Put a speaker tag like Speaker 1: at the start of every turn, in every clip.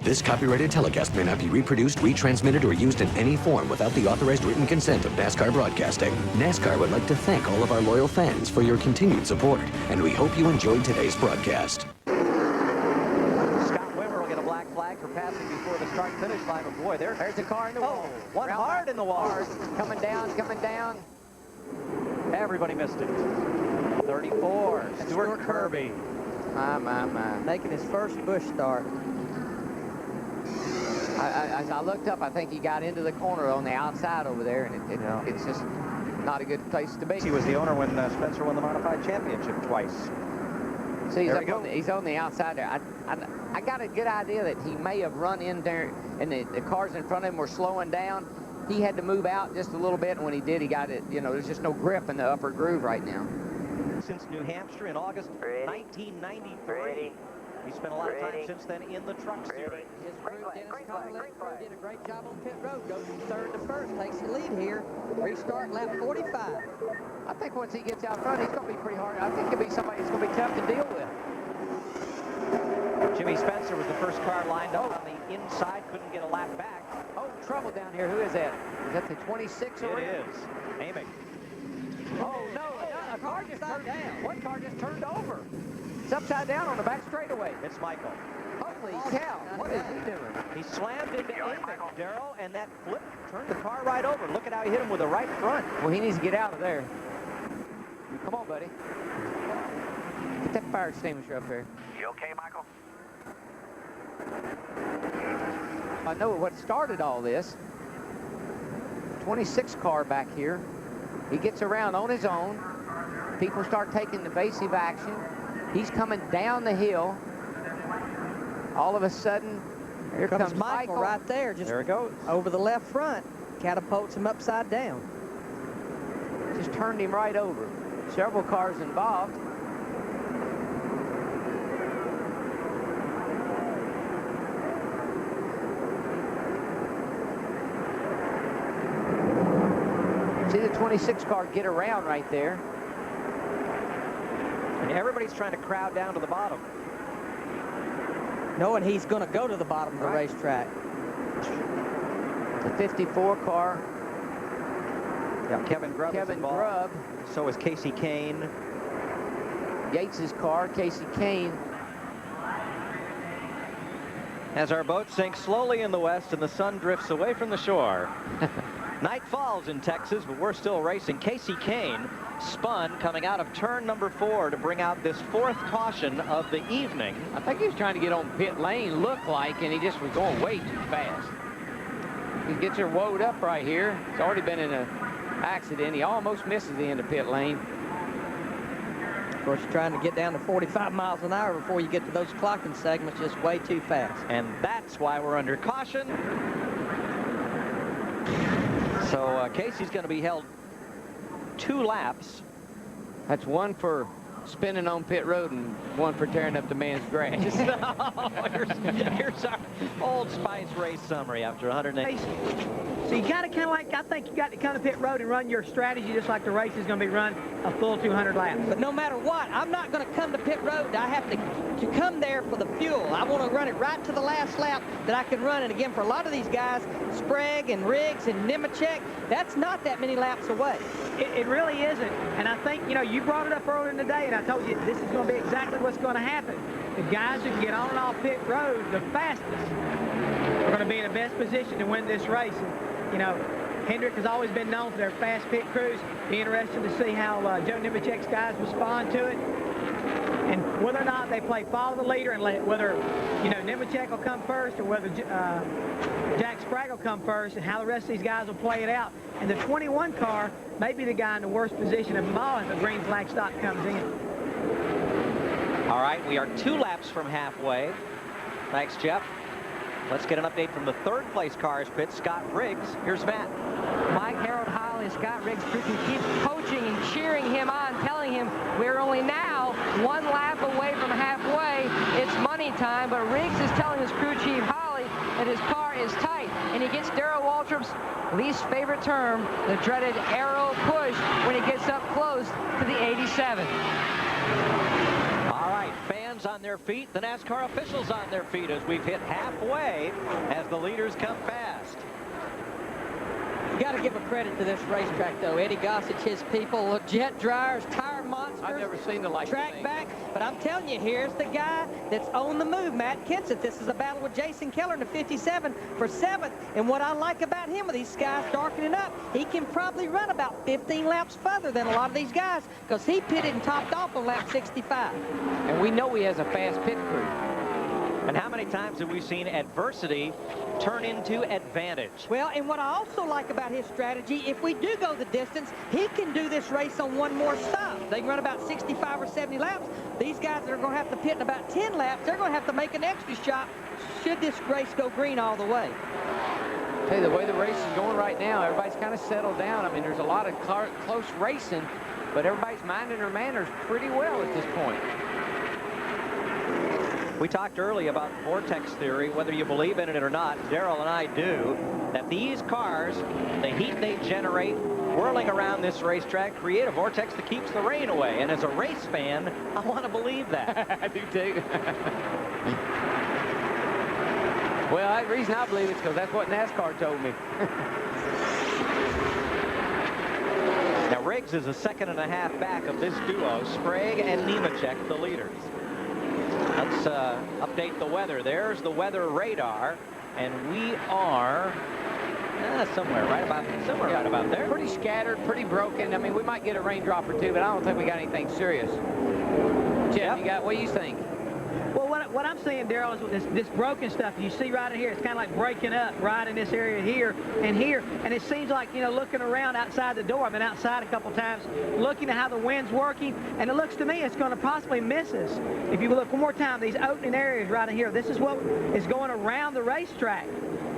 Speaker 1: This copyrighted telecast may not be reproduced, retransmitted, or used in any form without the authorized written consent of NASCAR Broadcasting. NASCAR would like to thank all of our loyal fans for your continued support, and we hope you enjoyed today's broadcast.
Speaker 2: Scott Wimmer will get a black flag for passing before the start-finish line. But boy, there's the car in the wall. One hard in the wall. Coming down, coming down. Everybody missed it. 34, Stuart Kirby.
Speaker 3: My. Making his first Busch start. As I looked up, I think he got into the corner on the outside over there, and it's just not a good place to be.
Speaker 2: He was the owner when Spencer won the Modified Championship twice.
Speaker 3: See, he's on the outside there. I got a good idea that he may have run in there, and the cars in front of him were slowing down. He had to move out just a little bit, and when he did, he got it. There's just no grip in the upper groove right now.
Speaker 2: Since New Hampshire in August 1993. He spent a lot of time since then in the truck series.
Speaker 3: His crew, Dennis Conley, did a great job on pit road. Goes from third to first, takes the lead here. Restart lap 45. I think once he gets out front, he's going to be pretty hard. I think he'll be somebody that's going to be tough to deal with.
Speaker 2: Jimmy Spencer was the first car lined up on the inside, couldn't get a lap back.
Speaker 3: Oh, trouble down here. Who is that? Is that the 26 or?
Speaker 2: It is. Aiming.
Speaker 3: Oh, no, a car just turned down. One car just turned over. It's upside down on the back straightaway.
Speaker 2: It's Michael.
Speaker 3: Holy cow, what is he doing?
Speaker 2: He slammed into Aiming, Darrell, and that flip turned the car right over. Look at how he hit him with the right front.
Speaker 3: Well, he needs to get out of there. Come on, buddy. Get that fire extinguisher up there.
Speaker 4: You okay, Michael?
Speaker 3: I know what started all this. 26 car back here. He gets around on his own. People start taking evasive action. He's coming down the hill. All of a sudden, here comes Michael right there. Just
Speaker 2: there it goes.
Speaker 3: Over the left front. Catapults him upside down. Just turned him right over. Several cars involved. See the 26 car get around right there.
Speaker 2: And everybody's trying to crowd down to the bottom.
Speaker 3: Knowing he's going to go to the bottom of the racetrack. The 54 car.
Speaker 2: Yeah, Kevin Grubb is involved. So is Casey Kane.
Speaker 3: Yates's car, Casey Kane.
Speaker 2: As our boat sinks slowly in the west and the sun drifts away from the shore. Night falls in Texas, but we're still racing. Casey Kane spun coming out of turn number 4 to bring out this 4th caution of the evening.
Speaker 3: I think he was trying to get on pit lane, looked like, and he just was going way too fast. He gets her woed up right here. He's already been in an accident. He almost misses the end of pit lane. Of course, you're trying to get down to 45 miles an hour before you get to those clocking segments, just way too fast.
Speaker 2: And that's why we're under caution. So Casey's going to be held 2 laps.
Speaker 3: That's one for spinning on pit road and one for tearing up the man's grass.
Speaker 2: Here's our Old Spice race summary after 108.
Speaker 5: So you got to kind of like, I think you got to come to pit road and run your strategy just like the race is going to be run a full 200 laps.
Speaker 6: But no matter what, I'm not going to come to pit road. I have to come there for the fuel. I want to run it right to the last lap that I can run. And again, for a lot of these guys, Sprague and Riggs and Nemechek, that's not that many laps away.
Speaker 5: It really isn't. And I think, you brought it up earlier in the day, and I told you this is going to be exactly what's going to happen. The guys who can get on and off pit road the fastest are going to be in the best position to win this race. And, Hendrick has always been known for their fast pit crews. Be interested to see how Joe Nemechek's guys respond to it. And whether or not they play follow the leader and whether, Nemechek will come first or whether Jack Sprague will come first and how the rest of these guys will play it out. And the 21 car may be the guy in the worst position of them all if the green flag stop comes in.
Speaker 2: All right, we are 2 laps from halfway. Thanks, Jeff. Let's get an update from the 3rd place cars pit, Scott Riggs. Here's Matt.
Speaker 7: Mike, Harold Heil, and Scott Riggs' crew can keep coaching and cheering him on, telling him we're only now 1 lap away from halfway. It's money time, but Riggs is telling his crew chief Holly that his car is tight, and he gets Darrell Waltrip's least favorite term, the dreaded arrow push, when he gets up close to the 87.
Speaker 2: All right, fans fans on their feet, the NASCAR officials on their feet as we've hit halfway as the leaders come fast.
Speaker 6: You got to give a credit to this racetrack, though. Eddie Gossage, his people, jet dryers, tire monsters.
Speaker 3: I've never seen the like
Speaker 6: track back. But I'm telling you, here's the guy that's on the move, Matt Kenseth. This is a battle with Jason Keller in the 57 for 7th. And what I like about him with these skies darkening up, he can probably run about 15 laps further than a lot of these guys because he pitted and topped off on lap 65.
Speaker 3: And we know he has a fast pit crew.
Speaker 2: And how many times have we seen adversity turn into advantage?
Speaker 6: Well, and what I also like about his strategy, if we do go the distance, he can do this race on one more stop. They can run about 65 or 70 laps. These guys that are going to have to pit in about 10 laps, they're going to have to make an extra shot should this race go green all the way.
Speaker 3: Hey, the way the race is going right now, everybody's kind of settled down. I mean, there's a lot of close racing, but everybody's minding their manners pretty well at this point.
Speaker 2: We talked early about vortex theory, whether you believe in it or not. Darrell and I do, that these cars, the heat they generate whirling around this racetrack, create a vortex that keeps the rain away. And as a race fan, I want to believe that.
Speaker 3: I do too. Well, the reason I believe it is because that's what NASCAR told me.
Speaker 2: Now, Riggs is a second and a half back of this duo, Sprague and Nemechek, the leaders. Let's update the weather. There's the weather radar, and we are somewhere right about there.
Speaker 3: Pretty scattered, pretty broken. I mean, we might get a raindrop or two, but I don't think we got anything serious. Jeff, what do you think?
Speaker 5: Well, what I'm saying, Darrell, is with this broken stuff you see right in here, it's kind of like breaking up right in this area here and here. And it seems like, you know, looking around outside the door, I've been outside a couple times looking at how the wind's working, and it looks to me it's going to possibly miss us. If you look one more time, these opening areas right in here, this is what is going around the racetrack.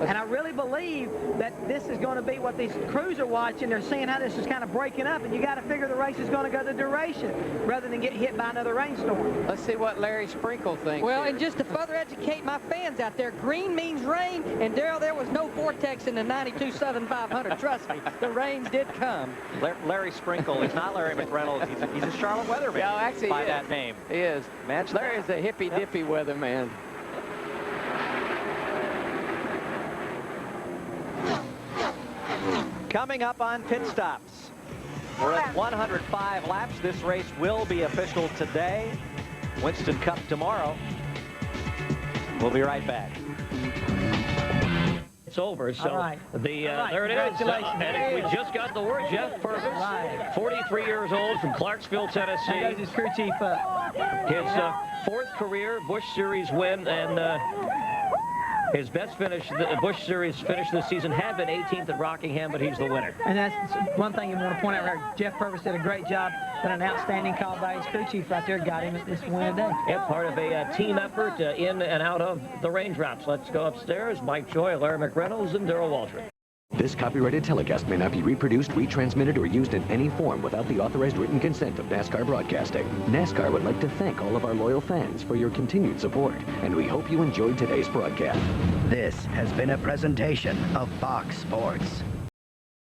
Speaker 5: And I really believe that this is going to be what these crews are watching. They're seeing how this is kind of breaking up, and you got to figure the race is going to go the duration rather than get hit by another rainstorm.
Speaker 3: Let's see what Larry Sprinkle thinks.
Speaker 6: Well, and just to further educate my fans out there, green means rain, and Darrell, there was no vortex in the 92 Southern 500. Trust me, the rains did come.
Speaker 2: Larry Sprinkle is not Larry McReynolds. He's a Charlotte weatherman.
Speaker 3: Yeah, actually,
Speaker 2: by that name.
Speaker 3: He is. Larry's a hippy-dippy weatherman.
Speaker 2: Coming up on pit stops. We're at 105 laps. This race will be official today. Winston Cup tomorrow. We'll be right back.
Speaker 4: It's over, so
Speaker 5: right.
Speaker 4: There it is. And we just got the word. Jeff Purvis, 43 years old, from Clarksville, Tennessee.
Speaker 5: There goes his crew chief up.
Speaker 4: His fourth career Busch Series win, and his best finish, the Busch Series finish this season, had been 18th at Rockingham, but he's the winner.
Speaker 5: And that's one thing you want to point out right. Jeff Purvis did a great job, done an outstanding call by his crew chief right there, got him this win today.
Speaker 4: Yeah, part of a team effort in and out of the raindrops. Let's go upstairs. Mike Joy, Larry McReynolds, and Darrell Waltrip.
Speaker 1: This copyrighted telecast may not be reproduced, retransmitted, or used in any form without the authorized written consent of NASCAR Broadcasting. NASCAR would like to thank all of our loyal fans for your continued support, and we hope you enjoyed today's broadcast.
Speaker 8: This has been a presentation of Fox Sports.